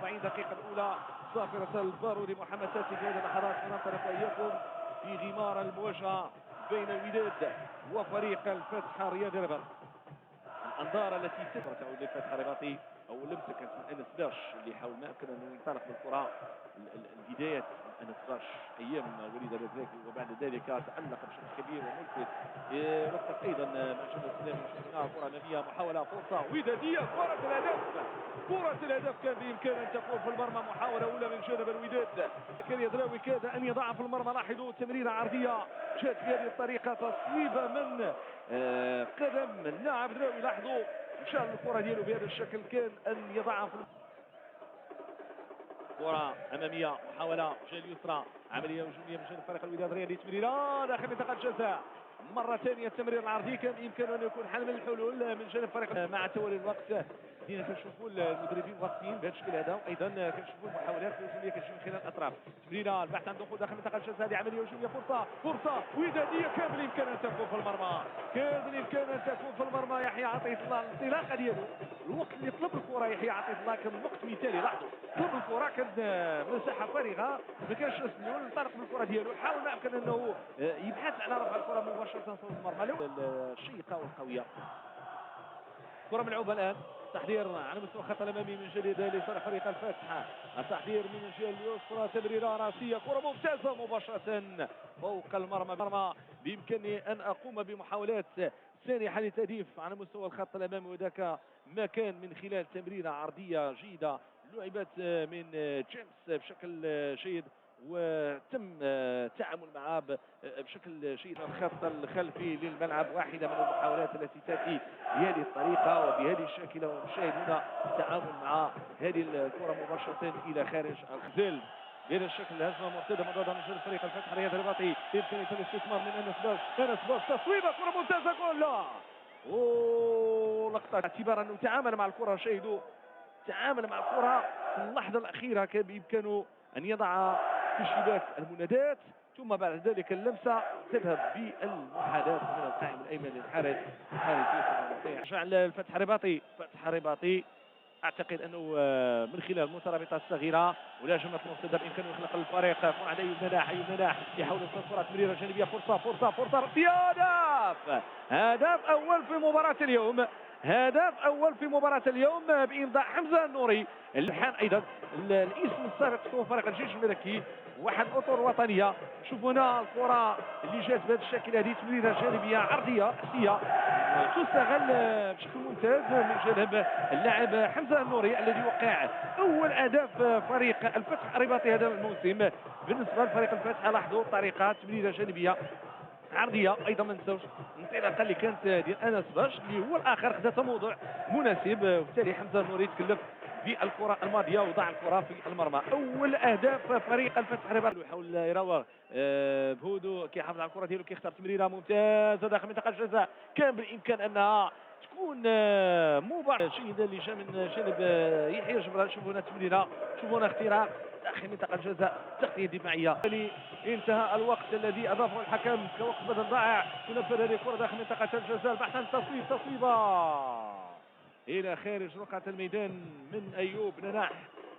40 دقيقة الأولى. صافرة البارودي محمد تاتي في هذه اللحظات وننطلق إياكم في غمار المواجهة بين الوداد وفريق الفتح الرياضي الرباط. الأنظار التي تعود للفتح الرباطي أو لمسة كانت من أنس باش اللي حاول ما أمكن أنه ينطلق بالكرة. البدايات من أنس باش أيام وليد الرزاقي وبعد ذلك تألق بشكل كبير وملفت. لقطة أيضا محمد سلامي شفناها كرة أمامية محاولة فرصة ودادية كرة الهدف. كرة الهدف كان بإمكان أن تكون في المرمى. محاولة أولى من جانب الوداد. زكريا دراوي كاد أن يضع في المرمى. لاحظوا تمريرة عرضية جاءت بهذه الطريقة تصويبة من قدم اللاعب دراوي. لاحظوا مشى الكرة ديالو بهذا الشكل كان أن يضعها في كرة أمامية محاولة جهة اليسرى عملية هجومية من جانب فريق الوداد الرياضي. تمريرة داخل منطقة الجزاء مرة ثانية. التمرير العرضي كان بإمكانه أن يكون حل من الحلول من جانب فريق. مع توالي الوقت بدينا كنشوفوا المدربين واقفين بهذا الشكل هذا، وايضا كنشوفوا المحاولات الهجوميه كتجي من خلال الاطراف. تمريره البحث عن دخول داخل منطقه الجزاء. هذه عمليه هجوميه فرصه وداديه كان بالامكان ان تكون في المرمى. كان بالامكان ان تكون في المرمى. يحيى عطيه الله الانطلاقه ديالو الوقت اللي طلب الكره يحيى عطيه الله كان وقت مثالي. لاحظوا طلب الكره كان مساحه فارغه ما كانش سلول انطلق بالكره ديالو حاول ما امكن انه يبحث على رفع الكره مباشره في المرمى. الشيقه والقويه. كره ملعوبه الان. تحضير على مستوى الخط الامامي من جديد لصالح فريق الفتح. التحضير من الجهه اليسرى تمريره راسيه كره ممتازه مباشره فوق المرمى. بامكاني ان اقوم بمحاولات سانحه للتهديف على مستوى الخط الامامي وذاك ما كان من خلال تمريره عرضيه جيده لعبت من جيمس بشكل جيد وتم التعامل معه بشكل جيد. الخط الخلفي للملعب واحده من المحاولات التي تاتي بهذه الطريقه وبهذه الشاكله ونشاهد هنا التعامل مع هذه الكره مباشره الى خارج الخزل بهذا الشكل. هجمه مرتده مضاده من جانب فريق الفتح الرياضي الرباطي بامكانيه الاستثمار من انس باش تصويبه كره ممتازه جول. لا لقطه اعتبار انه تعامل مع الكره. شاهدوا تعامل مع الكره في اللحظه الاخيره كان بامكانه ان يضع في شباك المنادات ثم بعد ذلك اللمسه تذهب بالمحاذاه من القائم الايمن للحارس يوسف. رجع الفتح الرباطي. فتح الرباطي اعتقد انه من خلال المترابطه الصغيره والهجمات المرتده بامكانه يخلق الفريق. كون عند ايوب نداح يحاول يوصل كره تمريره جانبيه فرصه هدف اول في مباراه اليوم. هدف اول في مباراه اليوم بامضاء حمزه النوري. الحان ايضا الاسم السابق هو فريق الجيش الملكي واحد الاطر وطنيه. شوفوا هنا الكره اللي جات بهذا الشكل هذه تمريره جانبيه عرضيه اساسيه تستغل بشكل ممتاز من جانب اللاعب حمزه النوري الذي وقع اول اهداف فريق الفتح الرباطي هذا الموسم بالنسبه لفريق الفتح. لاحظوا الطريقه تمريره جانبيه عرضيه ايضا ما نساوش الانطلاقه اللي كانت ديال انس باش اللي هو الاخر خذا تموضع مناسب وبالتالي حمزه النوري تكلف بالكره الماضيه وضع الكره في المرمى. اول اهداف فريق الفتح الرباطي يحاول يراوغ بهدوء كيحافظ على الكره ديالو كيختار تمريره ممتازه داخل منطقه الجزاء. كان بالامكان انها تكون مباراة جيدة اللي جاء من جانب يحيى جبران. شوفوا هنا تمريره شوفوا هنا اختراق داخل منطقه الجزاء تغطيه دفاعيه. انتهى الوقت الذي اضافه الحكم كوقت بدل ضائع. تنفذ هذه الكره داخل منطقه الجزاء البحث عن تصويبه الى خارج رقعه الميدان من ايوب نداح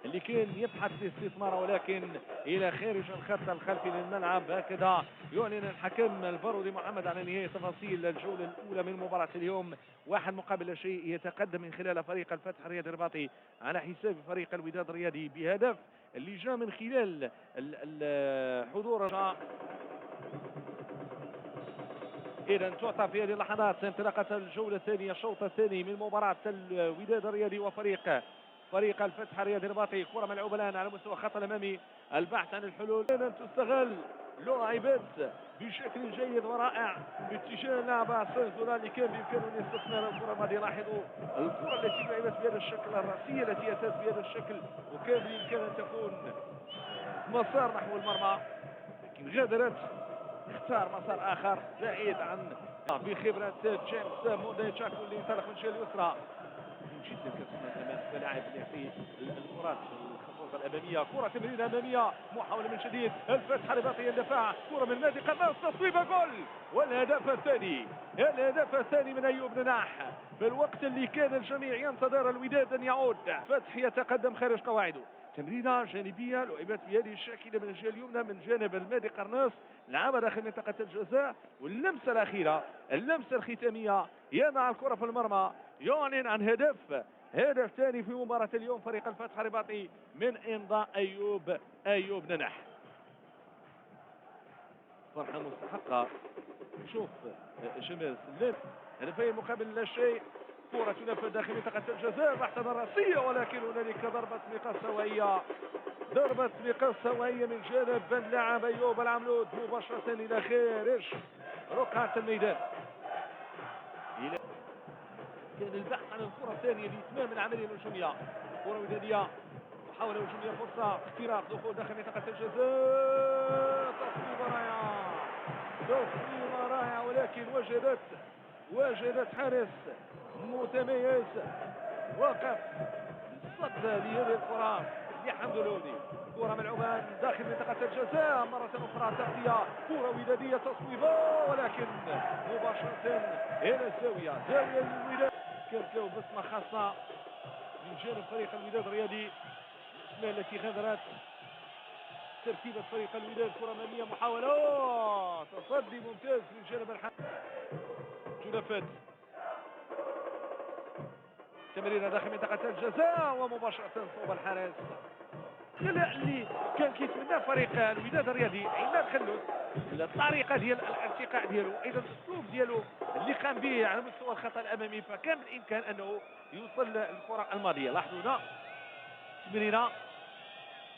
اللي كان يبحث لاستثماره ولكن الى خارج الخط الخلفي للملعب. هكذا يعلن الحكم البارودي محمد على نهايه تفاصيل الجوله الاولى من مباراه اليوم. 1-0 يتقدم من خلال فريق الفتح الرياضي الرباطي على حساب فريق الوداد الرياضي بهدف اللي جاء من خلال الحضور. إذا تعطى في هذه اللحظات انطلاقة الجولة الثانية الشوط الثاني من مباراة الوداد الرياضي وفريق الفتح الرياضي الرباطي. كرة ملعوبة الآن على مستوى الخط الأمامي. البحث عن الحلول أن تستغل لعبت بشكل جيد ورائع باتجاه لاعب سنزولا اللي كان بإمكانه أن يستثمر الكرة الماضية. لاحظوا الكرة التي لعبت بهذا الشكل الرأسية التي أتت بهذا الشكل وكان بإمكان أن تكون مسار نحو المرمى لكن غادرت اختار مسار اخر بعيد عن بخبره جيمس موديتشاكو اللي انطلق من الجهه اليسرى جدا كتسمى لاعب اللي يعطي الكرات الخطوط الاماميه. كره تمريره اماميه محاوله من جديد الفتح الرباطي يندفع كره من نادي قناص تصويبه جول والهدف الثاني من ايوب نداح في الوقت اللي كان الجميع ينتظر الوداد ان يعود. فتح يتقدم خارج قواعده. تمريره جانبيه لعبت بيده الشاكله من الجهه اليمنى من جانب المادي قرناص، لعبها داخل منطقه الجزاء، واللمسه الاخيره اللمسه الختاميه يضع الكره في المرمى، يعلن عن هدف ثاني في مباراه اليوم فريق الفتح الرباطي من امضاء ايوب ننح. فرحه مستحقه. نشوف جمال سلام هدفين مقابل لا شيء. كرة تنفذ داخل منطقة الجزاء تحت الرأسية، ولكن هنالك ضربة مقاس سوائية، ضربة مقاس سوائية من جانب اللاعب أيوب العملود مباشرة إلى خارج رقعة الميدان. كان البحث عن الكرة الثانية لإتمام العملية الهجومية. كرة ودادية، محاولة هجومية، فرصة اختراق دخول داخل منطقة الجزاء، تصويبة رائعة، تصويبة رائعة، ولكن وجدت حارس متميز وقف صد لهذه الكرة لحمد الهودي. كرة ملعوبة داخل منطقة الجزاء مرة أخرى، تغطية، كرة ودادية، تصويبة، ولكن مباشرة إلى الزاوية، زاوية الوداد. كانت له بصمة خاصة من جانب فريق الوداد الرياضي، الأسماء التي غادرت ترتيبة فريق الوداد. كرة أمامية، محاولة، تصدي ممتاز من جانب الحارس. تنفذ تمريرة داخل منطقة الجزاء، ومباشرة صوب الحارس. اللي كان كيتمنى فريق الوداد الرياضي عماد خلوس، الطريقة ديال الارتقاء ديالو، ايضا الاسلوب ديالو اللي قام به على مستوى الخطا الامامي، فكان بالامكان انه يوصل للكرة الماضية. لاحظوا هنا تمريرة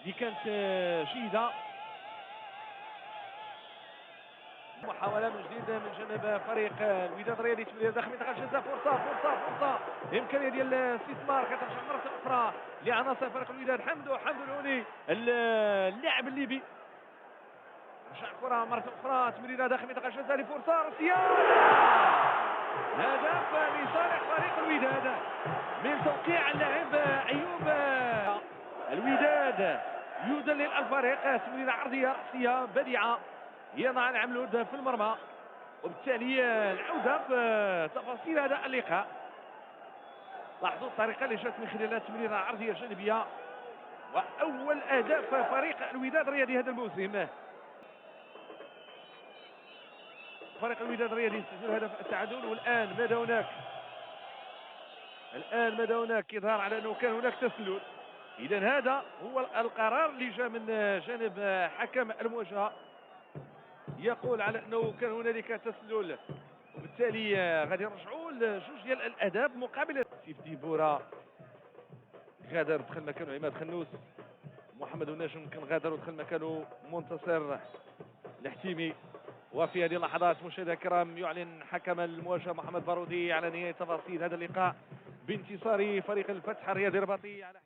اللي كانت جيدة، محاولة من جديد من جانب فريق الوداد الرياضي، تمريرة داخل منطقة الجزاء، فرصة إمكانية ديال الاستثمار، كترجع مرة أخرى لعناصر فريق الوداد. حمد الهوني اللاعب الليبي، رجع الكرة مرة أخرى، تمريرة داخل منطقة الجزاء لفرصة رأسية، هدف لصالح فريق الوداد من توقيع اللاعب أيوب. الوداد يدلل الفريق، تمريرة عرضية رأسية بديعة يضع العملود في المرمى، وبالتالي العودة في تفاصيل هذا اللقاء. لاحظوا الطريقة اللي جات من خلالها تمريرة عرضية جانبية، وأول أهداف فريق الوداد الرياضي هذا الموسم. فريق الوداد الرياضي سجل هدف التعادل، والآن ماذا هناك إظهار على أنه كان هناك تسلل. إذا هذا هو القرار اللي جاء من جانب حكم المواجهة، يقول على أنه كان هنالك تسلل، وبالتالي غادي يرجعوا لجوج ديال الاهداف مقابل. سيف ديبورا غادر، دخل مكانه عماد خنوس. محمد النجم كان غادر ودخل مكانه منتصر الحتيمي. وفي هذه اللحظات مشاهدينا الكرام يعلن حكم المواجهه محمد بارودي على نهايه تفاصيل هذا اللقاء بانتصار فريق الفتح الرياضي الرباطي على